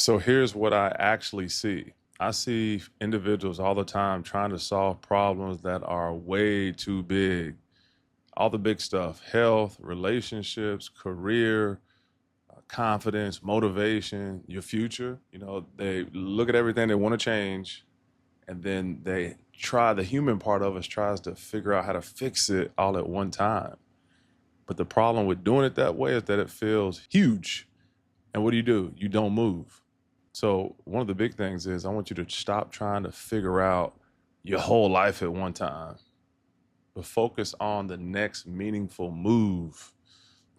So here's what I actually see. I see individuals all the time trying to solve problems that are way too big. All the big stuff: health, relationships, career, confidence, motivation, your future. They look at everything they want to change, and then the human part of us tries to figure out how to fix it all at one time. But the problem with doing it that way is that it feels huge. And what do? You don't move. So one of the big things is I want you to stop trying to figure out your whole life at one time, but focus on the next meaningful move.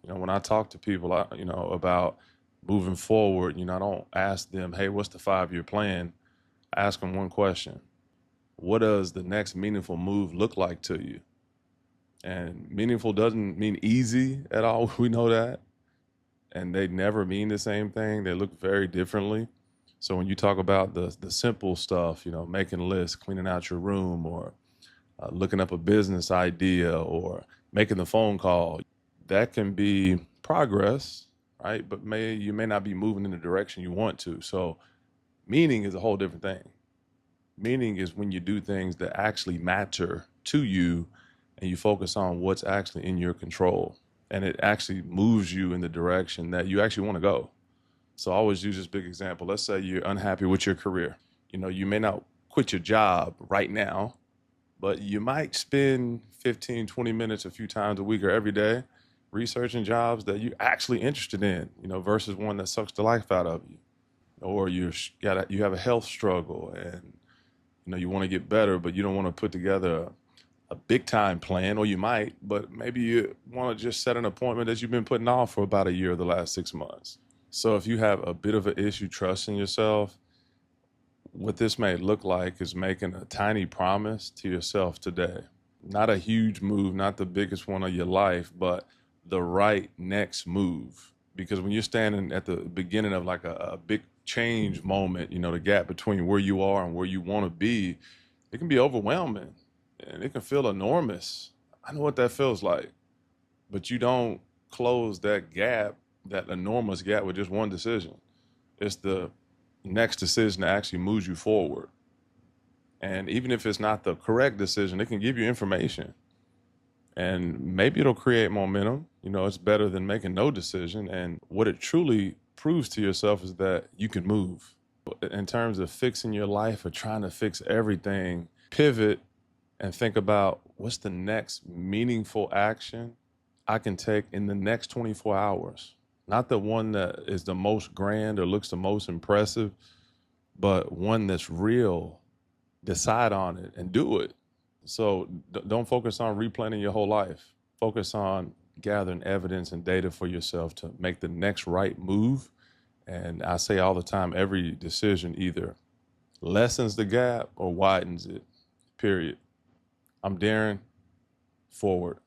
When I talk to people, about moving forward, I don't ask them, hey, what's the 5-year plan? I ask them one question: what does the next meaningful move look like to you? And meaningful doesn't mean easy at all. We know that. And they never mean the same thing. They look very differently. So when you talk about the simple stuff, making lists, cleaning out your room, or looking up a business idea, or making the phone call, that can be progress, right? But you may not be moving in the direction you want to. So meaning is a whole different thing. Meaning is when you do things that actually matter to you, and you focus on what's actually in your control, and it actually moves you in the direction that you actually want to go. So I always use this big example. Let's say you're unhappy with your career. You may not quit your job right now, but you might spend 15, 20 minutes a few times a week or every day researching jobs that you're actually interested in, versus one that sucks the life out of you. Or you have a health struggle, and you want to get better, but you don't want to put together a big time plan, or you might, but maybe you want to just set an appointment that you've been putting off for about a year, the last 6 months. So if you have a bit of an issue trusting yourself, what this may look like is making a tiny promise to yourself today. Not a huge move, not the biggest one of your life, but the right next move. Because when you're standing at the beginning of like a big change moment, the gap between where you are and where you want to be, it can be overwhelming and it can feel enormous. I know what that feels like, but you don't close that gap, that enormous gap, with just one decision. It's the next decision that actually moves you forward. And even if it's not the correct decision, it can give you information, and maybe it'll create momentum. It's better than making no decision. And what it truly proves to yourself is that you can move. In terms of fixing your life or trying to fix everything, pivot and think about what's the next meaningful action I can take in the next 24 hours. Not the one that is the most grand or looks the most impressive, but one that's real. Decide on it and do it. So don't focus on replanning your whole life. Focus on gathering evidence and data for yourself to make the next right move. And I say all the time, every decision either lessens the gap or widens it, period. I'm Darren, forward.